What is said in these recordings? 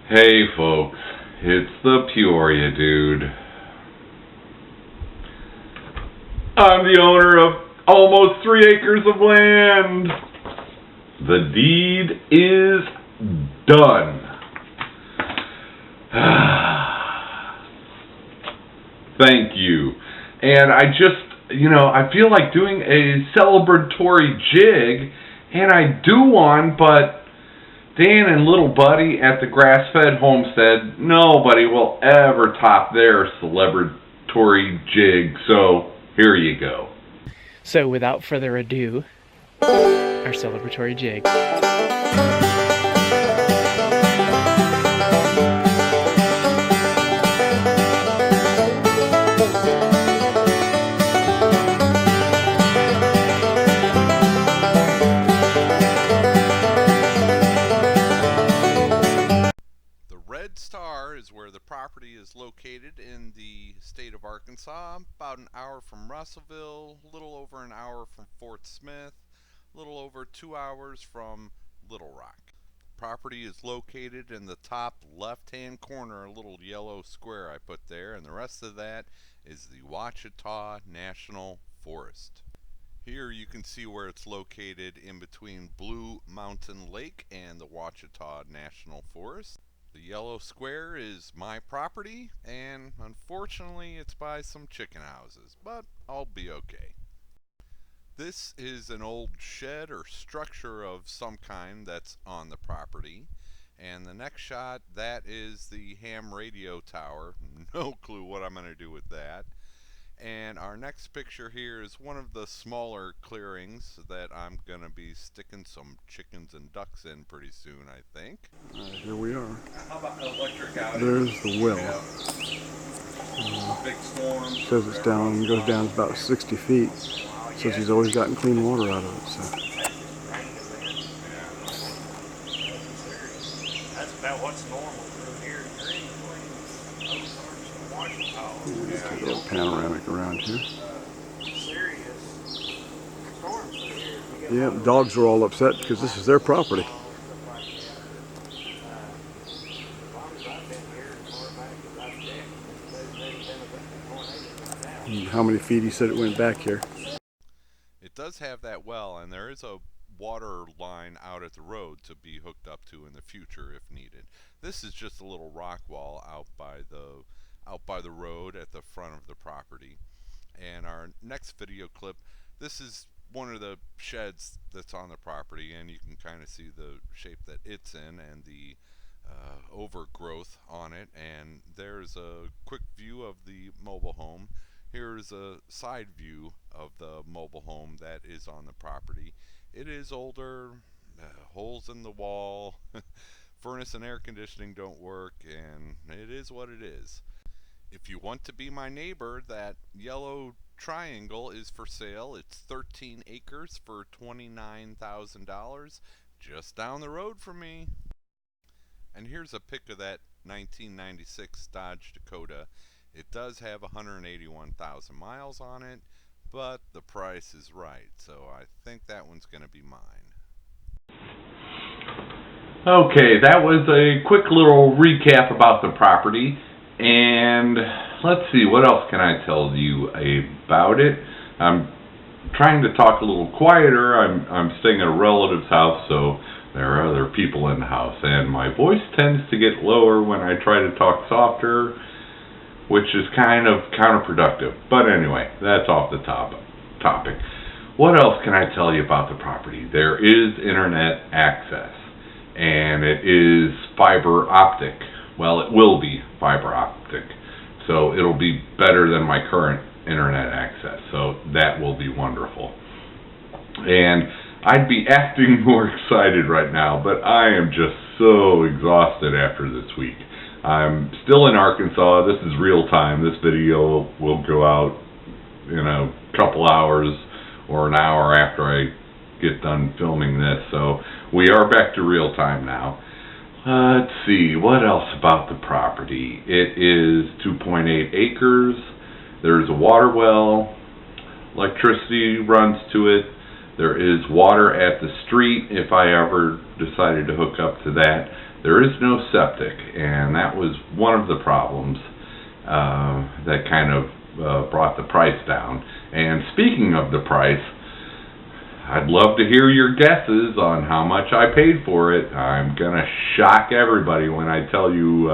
Hey folks, it's the Peoria dude. I'm the owner of almost 3 acres of land. The deed is done. Thank you. And I feel like doing a celebratory jig, and I do one, but Dan and little buddy at the Grass-fed Homestead, nobody will ever top their celebratory jig, so here you go. So without further ado, our celebratory jig. Red Star is where the property is located in the state of Arkansas, about an hour from Russellville, a little over an hour from Fort Smith, a little over 2 hours from Little Rock. The property is located in the top left-hand corner, a little yellow square I put there, and the rest of that is the Ouachita National Forest. Here you can see where it's located in between Blue Mountain Lake and the Ouachita National Forest. The yellow square is my property, and unfortunately it's by some chicken houses, but I'll be okay. This is an old shed or structure of some kind that's on the property, and the next shot, that is the ham radio tower. No clue what I'm going to do with that. And our next picture here is one of the smaller clearings that I'm going to be sticking some chickens and ducks in pretty soon, I think. Here we are. How about the electric outage? There's the well. Big storm. Says it's down, goes down about 60 feet. Says he's always gotten clean water out of it. So. That's about what's normal through here. Just a little panoramic around here. Yeah, the dogs are all upset because this is their property. How many feet he said it went back here? It does have that well, and there is a water line out at the road to be hooked up to in the future if needed. This is just a little rock wall out by the road at the front of the property. And our next video clip, this is one of the sheds that's on the property, and you can kind of see the shape that it's in and the overgrowth on it. And there's a quick view of the mobile home. Here's a side view of the mobile home that is on the property. It is older, holes in the wall, furnace and air conditioning don't work, and it is what it is. If you want to be my neighbor, that yellow triangle is for sale. It's 13 acres for $29,000, just down the road from me. And here's a pic of that 1996 Dodge Dakota. It does have 181,000 miles on it, but the price is right, so I think that one's going to be mine. Okay, that was a quick little recap about the property. And let's see, what else can I tell you about it? I'm trying to talk a little quieter. I'm staying at a relative's house, so there are other people in the house, and my voice tends to get lower when I try to talk softer, which is kind of counterproductive. But anyway, that's off the topic. What else can I tell you about the property? There is internet access, and it is fiber optic. Well, it will be fiber optic, so it'll be better than my current internet access, so that will be wonderful. And I'd be acting more excited right now, but I am just so exhausted after this week. I'm still in Arkansas. This is real time. This video will go out in a couple hours or an hour after I get done filming this, so we are back to real time now. Let's see, what else about the property? It is 2.8 acres. There's a water well. Electricity runs to it. There is water at the street if I ever decided to hook up to that. there is no septic, and that was one of the problems that kind of brought the price down. And speaking of the price, I'd love to hear your guesses on how much I paid for it. I'm gonna shock everybody when I tell you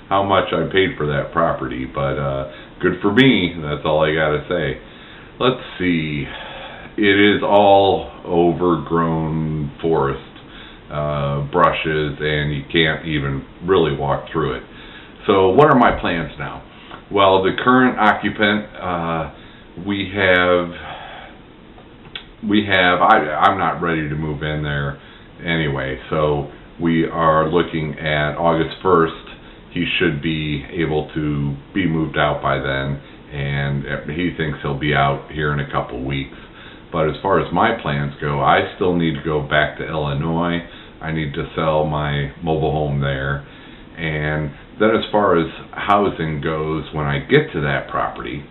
how much I paid for that property, but good for me, that's all I gotta say. Let's see, it is all overgrown forest, brushes, and you can't even really walk through it. So what are my plans now? Well, the current occupant, I'm not ready to move in there anyway, so we are looking at August 1st. He should be able to be moved out by then, and he thinks he'll be out here in a couple weeks. But as far as my plans go, I still need to go back to Illinois. I need to sell my mobile home there. And then as far as housing goes, when I get to that property,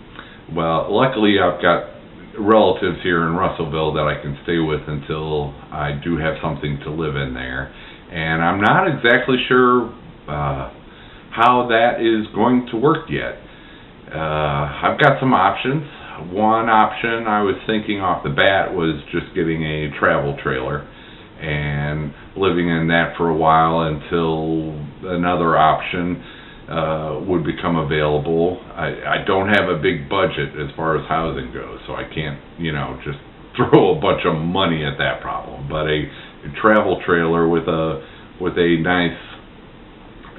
well, luckily I've got relatives here in Russellville that I can stay with until I do have something to live in there. And I'm not exactly sure how that is going to work yet. I've got some options. One option I was thinking off the bat was just getting a travel trailer and living in that for a while until another option would become available. I don't have a big budget as far as housing goes, so I can't, just throw a bunch of money at that problem. But a travel trailer with a nice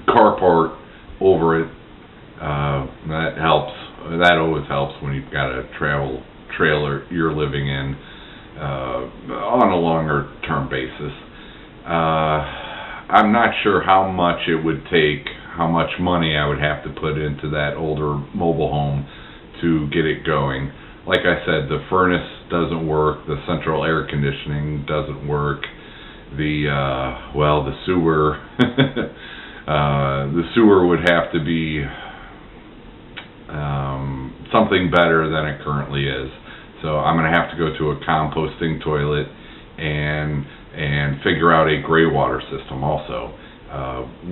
carport over it, that helps. That always helps when you've got a travel trailer you're living in on a longer term basis. I'm not sure how much it would take, how much money I would have to put into that older mobile home to get it going. Like I said, the furnace doesn't work, the central air conditioning doesn't work, the sewer, the sewer would have to be something better than it currently is. So I'm going to have to go to a composting toilet and figure out a gray water system also.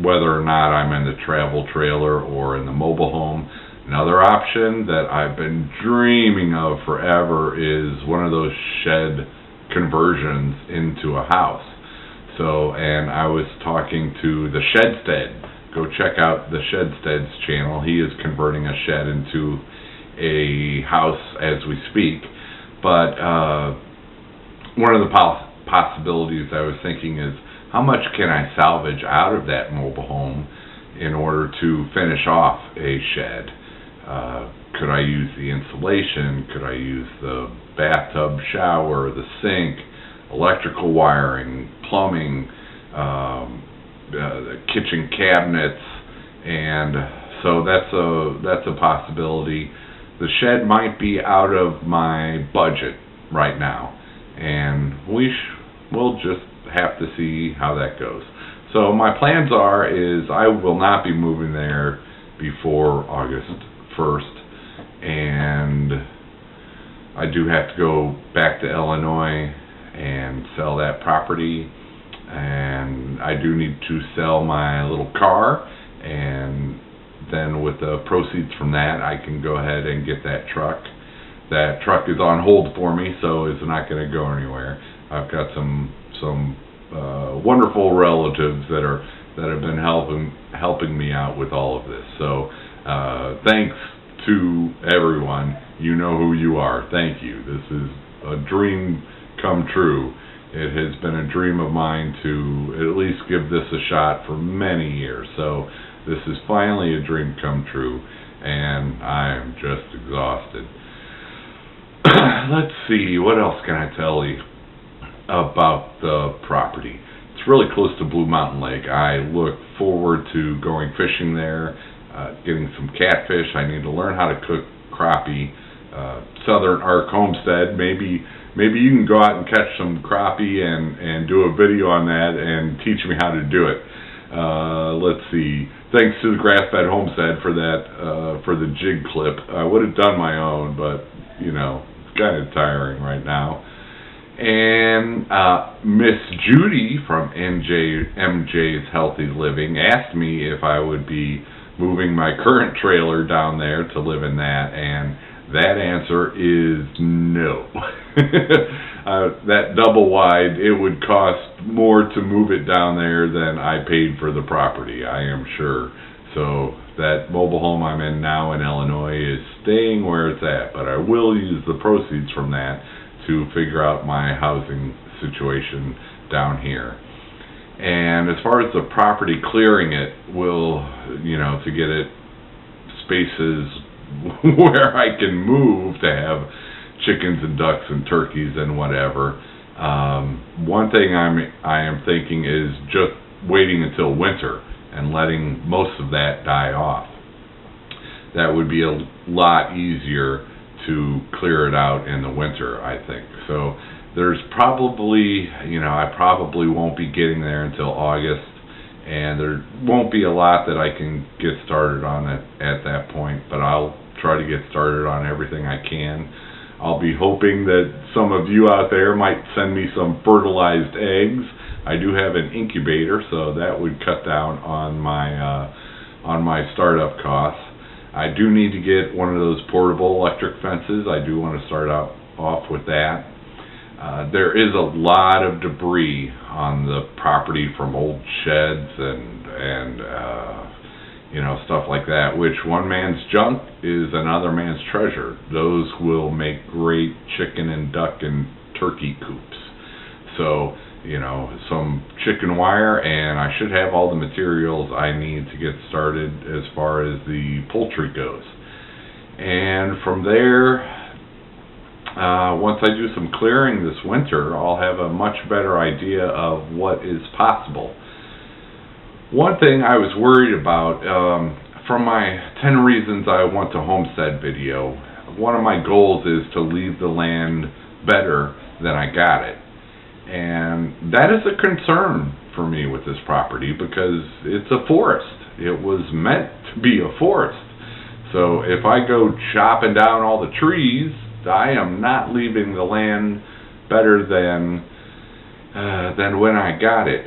Whether or not I'm in the travel trailer or in the mobile home. Another option that I've been dreaming of forever is one of those shed conversions into a house. So, and I was talking to the Shedstead. Go check out the Shedstead's channel. He is converting a shed into a house as we speak. But one of the possibilities I was thinking is, how much can I salvage out of that mobile home in order to finish off a shed? Could I use the insulation? Could I use the bathtub shower, the sink, electrical wiring, plumbing, the kitchen cabinets? And so that's a possibility. The shed might be out of my budget right now, and we'll just have to see how that goes. So my plans is I will not be moving there before August 1st, and I do have to go back to Illinois and sell that property, and I do need to sell my little car, and then with the proceeds from that I can go ahead and get that truck. That truck is on hold for me, so it's not going to go anywhere. I've got some wonderful relatives that have been helping me out with all of this. So thanks to everyone. You know who you are. Thank you. This is a dream come true. It has been a dream of mine to at least give this a shot for many years. So this is finally a dream come true, and I am just exhausted. Let's see, what else can I tell you about the property? It's really close to Blue Mountain Lake. I look forward to going fishing there, getting some catfish. I need to learn how to cook crappie. Southern Arc Homestead, maybe you can go out and catch some crappie and do a video on that and teach me how to do it. Let's see. Thanks to the Grass-fed Homestead for that, for the jig clip. I would have done my own, but it's kind of tiring right now. And Miss Judy from MJ's Healthy Living asked me if I would be moving my current trailer down there to live in that, and that answer is no. That double wide, it would cost more to move it down there than I paid for the property, I am sure. So that mobile home I'm in now in Illinois is staying where it's at, but I will use the proceeds from that to figure out my housing situation down here. And as far as the property, clearing it will, to get it spaces where I can move to have chickens and ducks and turkeys and whatever. One thing I am thinking is just waiting until winter and letting most of that die off. That would be a lot easier to clear it out in the winter, I think. So there's probably, I probably won't be getting there until August, and there won't be a lot that I can get started on at that point, but I'll try to get started on everything I can. I'll be hoping that some of you out there might send me some fertilized eggs. I do have an incubator, so that would cut down on my startup costs. I do need to get one of those portable electric fences. I do want to start off with that. There is a lot of debris on the property from old sheds and stuff like that, which one man's junk is another man's treasure. Those will make great chicken and duck and turkey coops. So, some chicken wire, and I should have all the materials I need to get started as far as the poultry goes. And from there, once I do some clearing this winter, I'll have a much better idea of what is possible. One thing I was worried about, from my 10 reasons I want to homestead video, one of my goals is to leave the land better than I got it. And that is a concern for me with this property because it's a forest. It was meant to be a forest. So if I go chopping down all the trees, I am not leaving the land better than when I got it.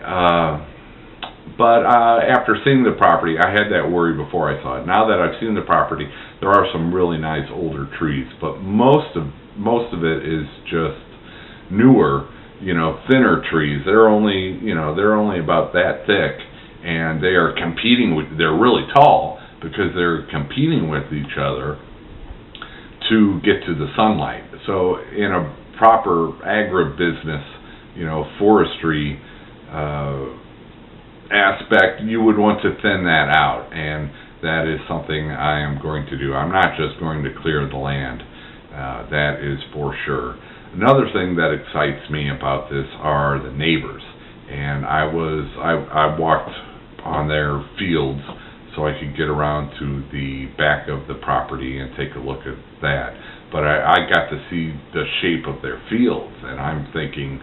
But after seeing the property, I had that worry before I saw it. Now that I've seen the property, there are some really nice older trees, but most of it is just newer, thinner trees. They're only about that thick, and they are they're really tall because they're competing with each other to get to the sunlight. So in a proper agribusiness, forestry aspect, you would want to thin that out, and that is something I am going to do. I'm not just going to clear the land, that is for sure. Another thing that excites me about this are the neighbors, and I walked on their fields so I could get around to the back of the property and take a look at that. But I got to see the shape of their fields, and I'm thinking,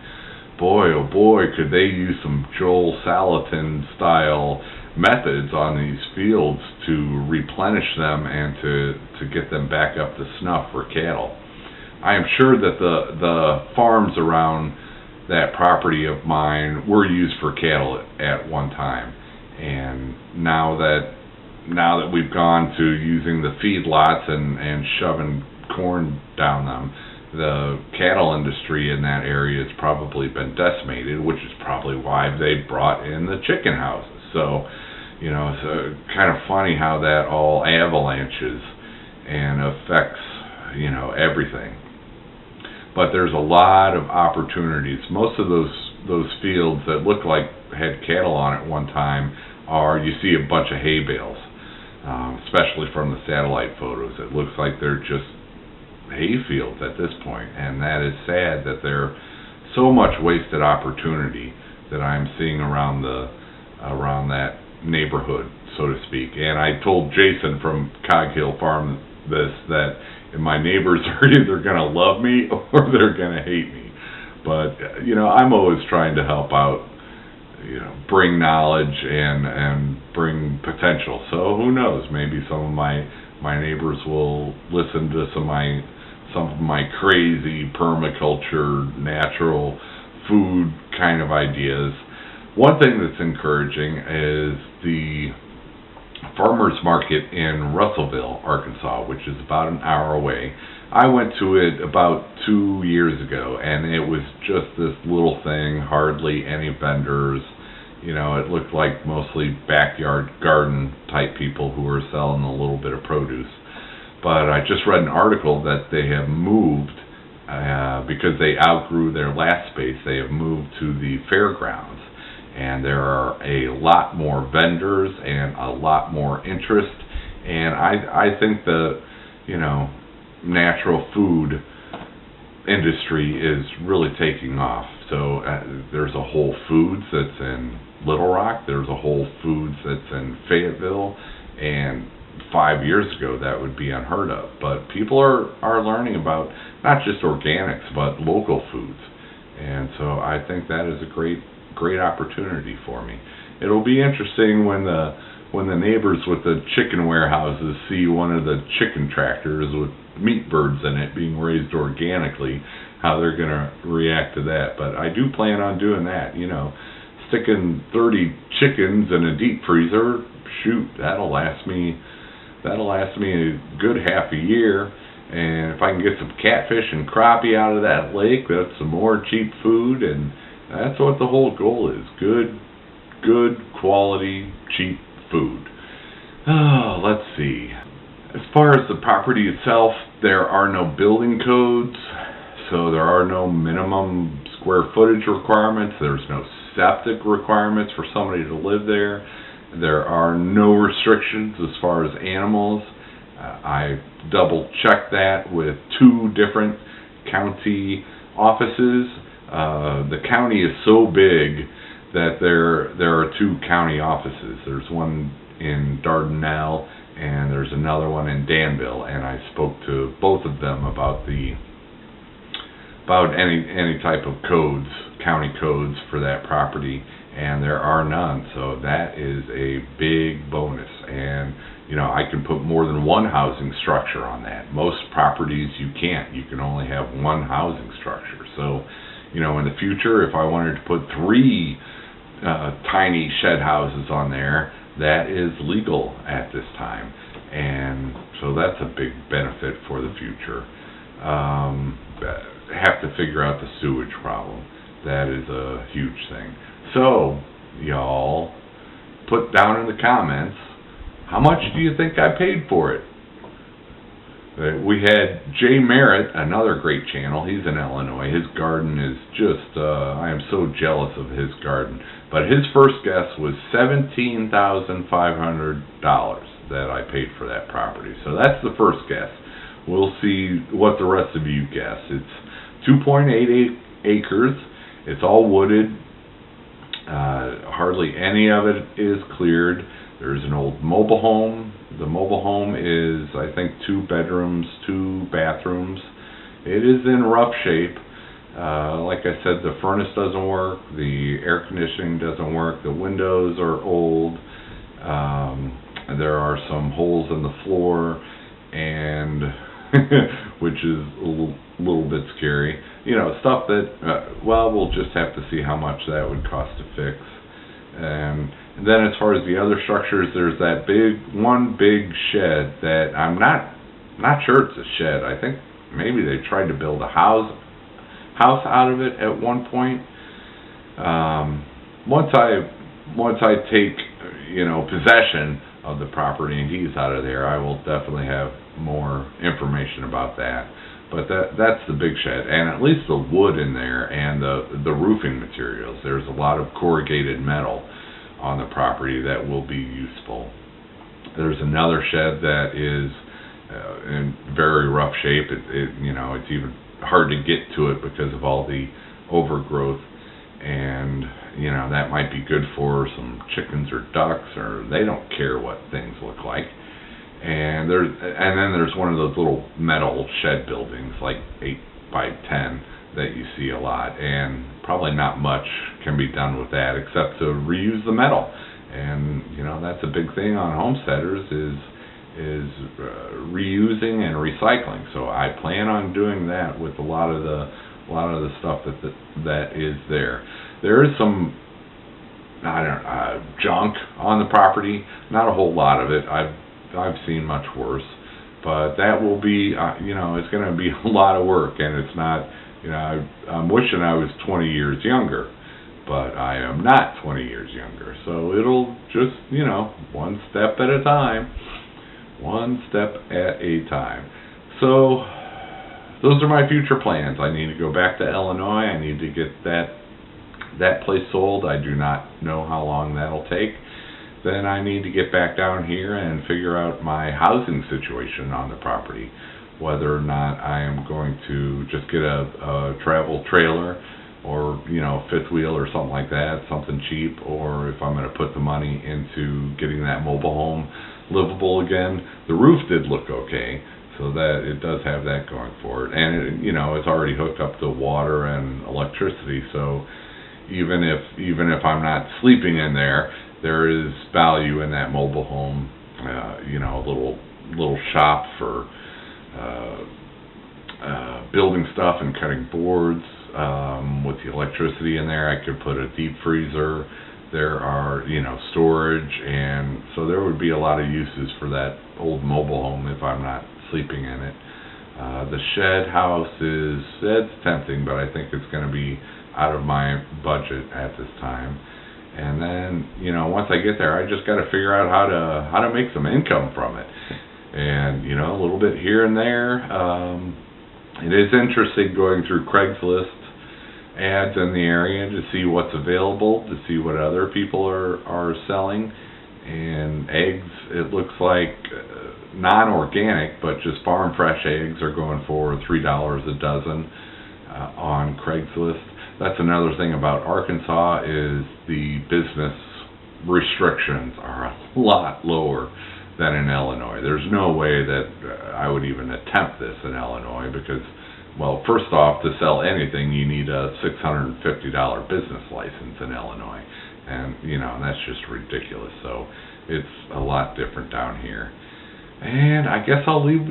boy, oh boy, could they use some Joel Salatin style methods on these fields to replenish them and to get them back up to snuff for cattle. I am sure that the farms around that property of mine were used for cattle at one time, and now that we've gone to using the feedlots and shoving corn down them, the cattle industry in that area has probably been decimated, which is probably why they brought in the chicken houses. So, it's kind of funny how that all avalanches and affects, everything. But there's a lot of opportunities. Most of those fields that look like had cattle on it one time you see a bunch of hay bales, especially from the satellite photos. It looks like they're just hay fields at this point, and that is sad that there's so much wasted opportunity that I'm seeing around that neighborhood, so to speak. And I told Jason from Cog Hill Farm that my neighbors are either going to love me or they're going to hate me. But I'm always trying to help out, bring knowledge and bring potential. So who knows? Maybe some of my neighbors will listen to some some of my crazy permaculture, natural food kind of ideas. One thing that's encouraging is the farmers market in Russellville, Arkansas, which is about an hour away. I went to it about 2 years ago, and it was just this little thing, hardly any vendors. You know, it looked like mostly backyard garden type people who were selling a little bit of produce. But I just read an article that they have moved, because they outgrew their last space, they have moved to the fairgrounds. And there are a lot more vendors and a lot more interest. And I think the, you know, natural food industry is really taking off. So there's a Whole Foods that's in Little Rock, there's a Whole Foods that's in Fayetteville, and 5 years ago that would be unheard of. But people are learning about not just organics but local foods, and so I think that is a great opportunity for me. It'll be interesting when the neighbors with the chicken warehouses see one of the chicken tractors with meat birds in it being raised organically, how they're going to react to that. But I do plan on doing that. You know, sticking 30 chickens in a deep freezer, shoot, that'll last me a good half a year. And if I can get some catfish and crappie out of that lake, that's some more cheap food, and that's what the whole goal is. Good quality, cheap food. Oh, let's see. As far as the property itself, there are no building codes, so there are no minimum square footage requirements. There's no septic requirements for somebody to live there. There are no restrictions as far as animals. I double checked that with 2 different county offices. The county is so big that there are 2 county offices. There's one in Dardanelle and there's another one in Danville, and I spoke to both of them about any type of codes, county codes for that property, and there are none. So that is a big bonus. And you know, I can put more than one housing structure on that. Most properties you can't. You can only have one housing structure. So, you know, in the future, if I wanted to put 3 tiny shed houses on there, that is legal at this time. And so that's a big benefit for the future. Have to figure out the sewage problem. That is a huge thing. So, y'all, put down in the comments, how much do you think I paid for it? We had Jay Merritt, another great channel. He's in Illinois. His garden is just, I am so jealous of his garden. But his first guess was $17,500 that I paid for that property. So that's the first guess. We'll see what the rest of you guess. It's 2.8 acres. It's all wooded. Hardly any of it is cleared. There's an old mobile home. The mobile home is, I think, 2 bedrooms, 2 bathrooms. It is in rough shape. Like I said, the furnace doesn't work. The air conditioning doesn't work. The windows are old. There are some holes in the floor, and which is a little bit scary. You know, stuff that, well, we'll just have to see how much that would cost to fix. And then as far as the other structures, there's that one big shed that I'm not sure it's a shed. I think maybe they tried to build a house out of it at one point. Once I take, you know, possession of the property and he's out of there, I will definitely have more information about that. But that's the big shed, and at least the wood in there and the roofing materials. There's a lot of corrugated metal on the property that will be useful. There's another shed that is in very rough shape. You know, it's even hard to get to it because of all the overgrowth, and you know, that might be good for some chickens or ducks, or they don't care what things look like. And then there's one of those little metal shed buildings, like 8 by 10, that you see a lot, and probably not much can be done with that except to reuse the metal. And you know, that's a big thing on homesteaders, reusing and recycling. So I plan on doing that with a lot of the stuff that is there. There is some junk on the property. Not a whole lot of it. I've seen much worse, but that will be it's going to be a lot of work, and it's not. I'm wishing I was 20 years younger, but I am not 20 years younger. So it'll just one step at a time. One step at a time. So those are my future plans. I need to go back to Illinois. I need to get that place sold. I do not know how long that'll take. Then I need to get back down here and figure out my housing situation on the property, whether or not I am going to just get a travel trailer or fifth wheel or something like that, something cheap, or if I'm going to put the money into getting that mobile home livable again. The roof did look okay, so that it does have that going for it, and it's already hooked up to water and electricity. So even if I'm not sleeping in there, there is value in that mobile home. A little shop for building stuff and cutting boards. With the electricity in there, I could put a deep freezer. There are, storage, and so there would be a lot of uses for that old mobile home if I'm not sleeping in it. The shed house it's tempting, but I think it's going to be out of my budget at this time. And then, once I get there, I just got to figure out how to make some income from it. And, a little bit here and there. It is interesting going through Craigslist ads in the area to see what's available, to see what other people are selling. And eggs, it looks like non-organic, but just farm fresh eggs are going for $3 a dozen on Craigslist. That's another thing about Arkansas is the business restrictions are a lot lower than in Illinois. There's no way that I would even attempt this in Illinois because, well, first off, to sell anything, you need a $650 business license in Illinois. And, that's just ridiculous. So it's a lot different down here. And I guess I'll leave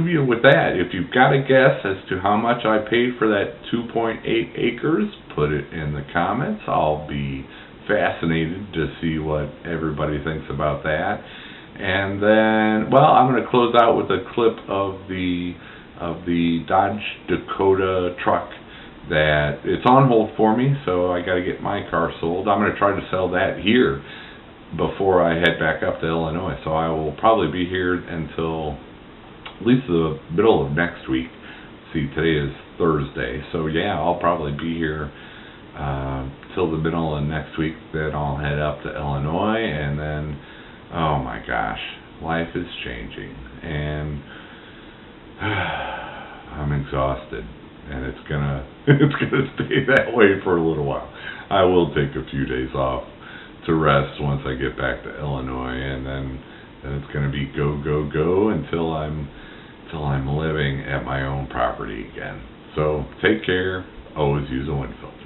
you with that. If you've got a guess as to how much I paid for that 2.8 acres, put it in the comments. I'll be fascinated to see what everybody thinks about that. And then, well, I'm going to close out with a clip of the Dodge Dakota truck that it's on hold for me, so I got to get my car sold. I'm going to try to sell that here before I head back up to Illinois. So I will probably be here until at least the middle of next week. See, today is Thursday, so yeah, I'll probably be here till the middle of next week. Then I'll head up to Illinois, and then, oh my gosh, life is changing, and I'm exhausted, and it's gonna stay that way for a little while. I will take a few days off to rest once I get back to Illinois, and then it's going to be go until I'm living at my own property again. So take care. Always use a wind filter.